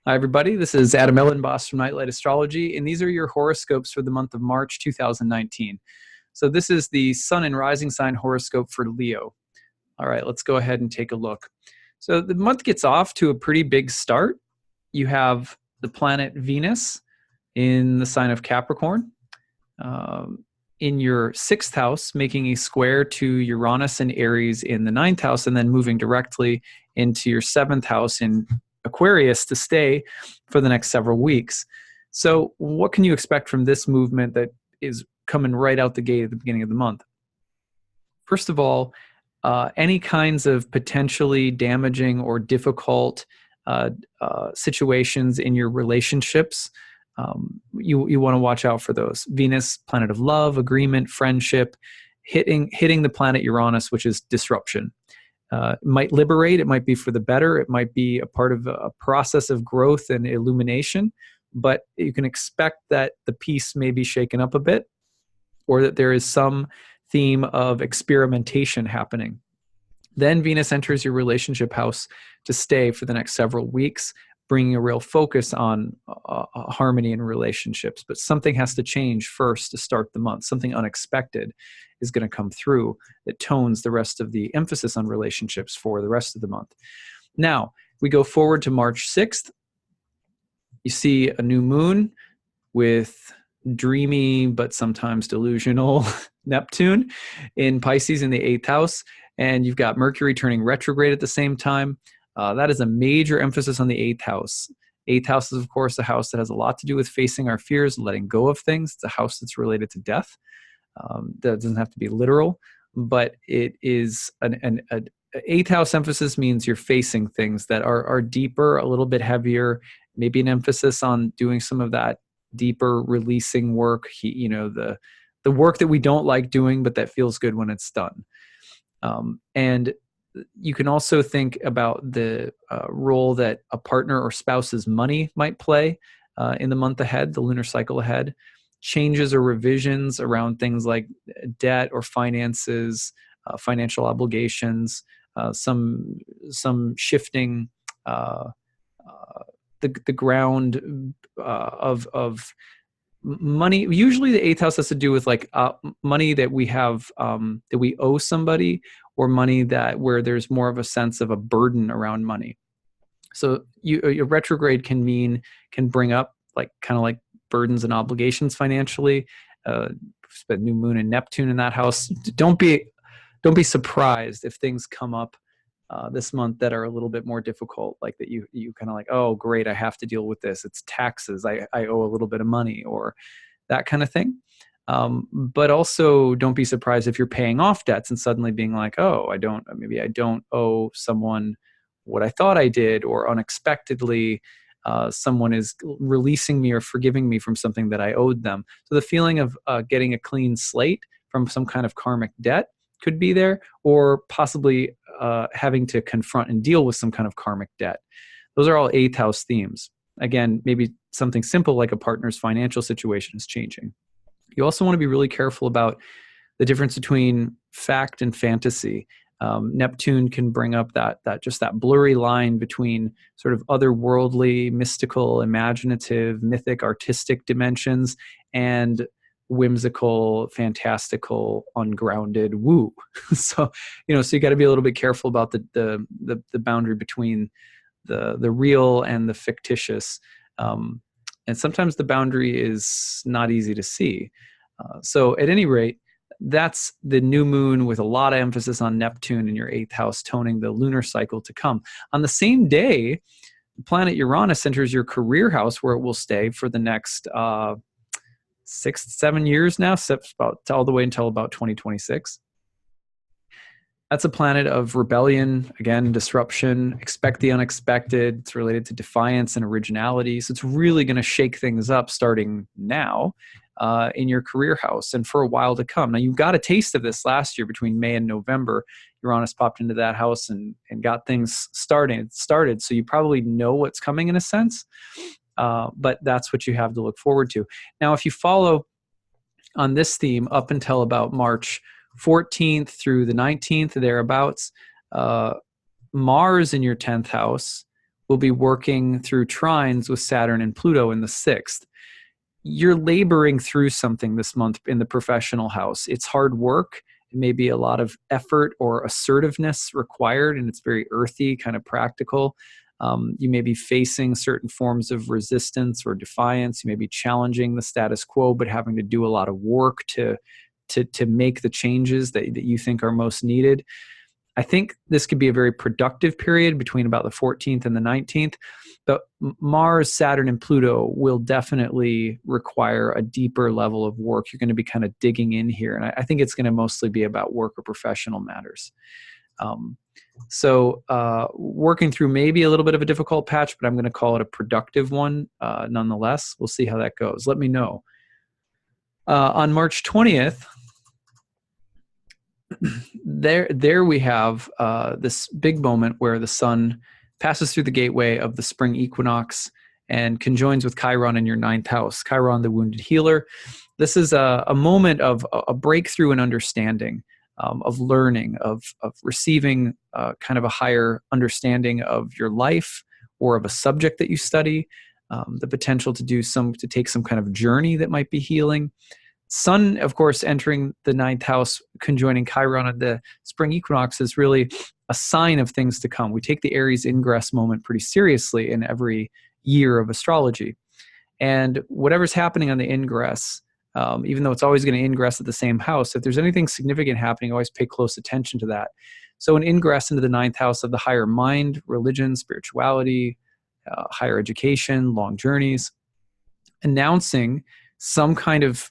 Hi, everybody. This is Adam Elenbaas from Nightlight Astrology, and these are your horoscopes for the month of March 2019. So this is the Sun and Rising Sign horoscope for Leo. All right, let's go ahead and take a look. So the month gets off to a pretty big start. You have the planet Venus in the sign of Capricorn, in your sixth house, making a square to Uranus and Aries in the ninth house, and then moving directly into your seventh house in Aquarius to stay for the next several weeks. So what can you expect from this movement that is coming right out the gate at the beginning of the month? First of all, any kinds of potentially damaging or difficult situations in your relationships, you want to watch out for those. Venus, planet of love, agreement, friendship, hitting the planet Uranus, which is disruption. It might liberate, it might be for the better, it might be a part of a process of growth and illumination, but you can expect that the piece may be shaken up a bit, or that there is some theme of experimentation happening. Then Venus enters your relationship house to stay for the next several weeks, bringing a real focus on harmony in relationships. But something has to change first to start the month. Something unexpected is going to come through that tones the rest of the emphasis on relationships for the rest of the month. Now, we go forward to March 6th. You see a new moon with dreamy but sometimes delusional Neptune in Pisces in the 8th house, and you've got Mercury turning retrograde at the same time. That is a major emphasis on the 8th house. 8th house is, of course, a house that has a lot to do with facing our fears, letting go of things. It's a house that's related to death. That doesn't have to be literal, but it is an 8th house emphasis means you're facing things that are deeper, a little bit heavier, maybe an emphasis on doing some of that deeper releasing work, the work that we don't like doing, but that feels good when it's done. And you can also think about the role that a partner or spouse's money might play in the month ahead, the lunar cycle ahead. Changes or revisions around things like debt or finances, financial obligations, some shifting the ground of money. Usually the 8th house has to do with like money that we have, that we owe somebody, or money where there's more of a sense of a burden around money. So a retrograde can bring up kind of like burdens and obligations financially. But new moon and Neptune in that house. Don't be surprised if things come up this month that are a little bit more difficult, like that you kind of like, oh great, I have to deal with this. It's taxes. I owe a little bit of money, or that kind of thing. But also don't be surprised if you're paying off debts and suddenly being like, oh, I don't owe someone what I thought I did, or unexpectedly someone is releasing me or forgiving me from something that I owed them. So the feeling of getting a clean slate from some kind of karmic debt could be there, or possibly having to confront and deal with some kind of karmic debt. Those are all 8th house themes. Again, maybe something simple like a partner's financial situation is changing. You also want to be really careful about the difference between fact and fantasy. Neptune can bring up that blurry line between sort of otherworldly, mystical, imaginative, mythic, artistic dimensions, and whimsical, fantastical, ungrounded woo. So you got to be a little bit careful about the boundary between the real and the fictitious. And sometimes the boundary is not easy to see. So at any rate, that's the new moon with a lot of emphasis on Neptune in your 8th house, toning the lunar cycle to come. On the same day, the planet Uranus enters your career house, where it will stay for the next 6-7 years now, all the way until about 2026. That's a planet of rebellion, again, disruption, expect the unexpected. It's related to defiance and originality. So it's really going to shake things up starting now in your career house and for a while to come. Now, you got a taste of this last year between May and November. Uranus popped into that house and got things started. So you probably know what's coming in a sense, but that's what you have to look forward to. Now, if you follow on this theme up until about March 14th through the 19th, thereabouts, Mars in your 10th house will be working through trines with Saturn and Pluto in the 6th. You're laboring through something this month in the professional house. It's hard work. It may be a lot of effort or assertiveness required, and it's very earthy, kind of practical. You may be facing certain forms of resistance or defiance. You may be challenging the status quo, but having to do a lot of work to make the changes that you think are most needed. I think this could be a very productive period between about the 14th and the 19th. But Mars, Saturn, and Pluto will definitely require a deeper level of work. You're going to be kind of digging in here. And I think it's going to mostly be about work or professional matters. So working through maybe a little bit of a difficult patch, but I'm going to call it a productive one nonetheless. We'll see how that goes. Let me know. On March 20th, there we have this big moment where the sun passes through the gateway of the spring equinox and conjoins with Chiron in your 9th house. Chiron, the wounded healer. This is a moment of a breakthrough in understanding, of learning, of receiving kind of a higher understanding of your life or of a subject that you study, the potential to take some kind of journey that might be healing. Sun, of course, entering the 9th house, conjoining Chiron at the spring equinox is really a sign of things to come. We take the Aries ingress moment pretty seriously in every year of astrology. And whatever's happening on the ingress, even though it's always going to ingress at the same house, if there's anything significant happening, always pay close attention to that. So an ingress into the 9th house of the higher mind, religion, spirituality, higher education, long journeys, announcing some kind of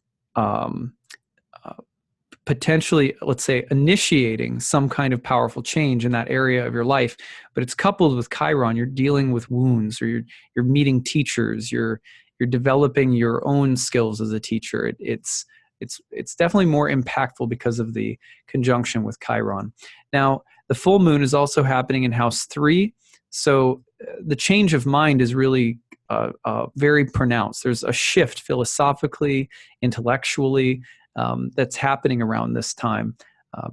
potentially, let's say, initiating some kind of powerful change in that area of your life, but it's coupled with Chiron. You're dealing with wounds, or you're meeting teachers. You're developing your own skills as a teacher. It's definitely more impactful because of the conjunction with Chiron. Now, the full moon is also happening in house 3, so the change of mind is really very pronounced. There's a shift philosophically, intellectually, that's happening around this time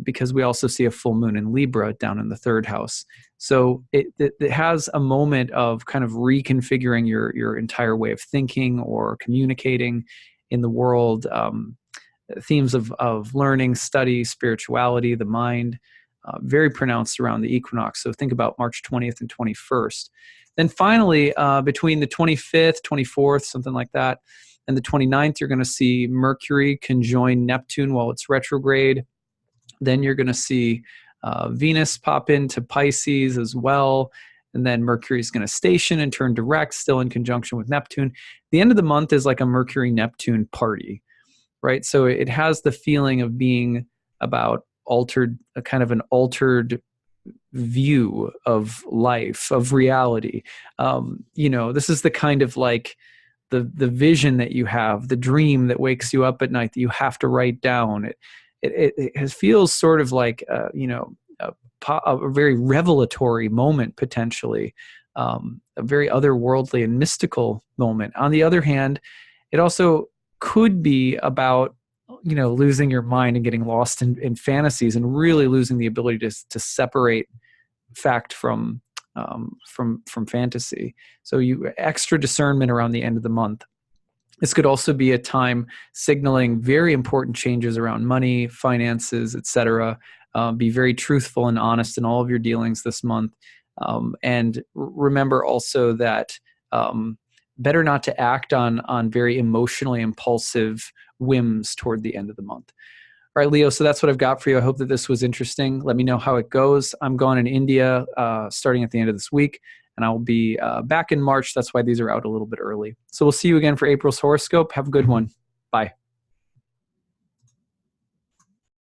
because we also see a full moon in Libra down in the 3rd house. So it has a moment of kind of reconfiguring your entire way of thinking or communicating in the world. Themes of learning, study, spirituality, the mind, very pronounced around the equinox. So think about March 20th and 21st. Then finally, between the 25th, 24th, something like that, and the 29th, you're going to see Mercury conjoin Neptune while it's retrograde. Then you're going to see Venus pop into Pisces as well. And then Mercury is going to station and turn direct, still in conjunction with Neptune. The end of the month is like a Mercury-Neptune party, right? So it has the feeling of being about kind of an altered view of life, of reality. This is the kind of like the vision that you have, the dream that wakes you up at night that you have to write down. It feels sort of like a very revelatory moment, potentially, a very otherworldly and mystical moment. On the other hand, it also could be about losing your mind and getting lost in fantasies and really losing the ability to separate fact from fantasy. So extra discernment around the end of the month. This could also be a time signaling very important changes around money, finances, etc. Be very truthful and honest in all of your dealings this month. And remember also that better not to act on very emotionally impulsive whims toward the end of the month. All right, Leo, so that's what I've got for you. I hope that this was interesting. Let me know how it goes. I'm gone in India starting at the end of this week, and I'll be back in March. That's why these are out a little bit early. So we'll see you again for April's horoscope. Have a good one. Bye.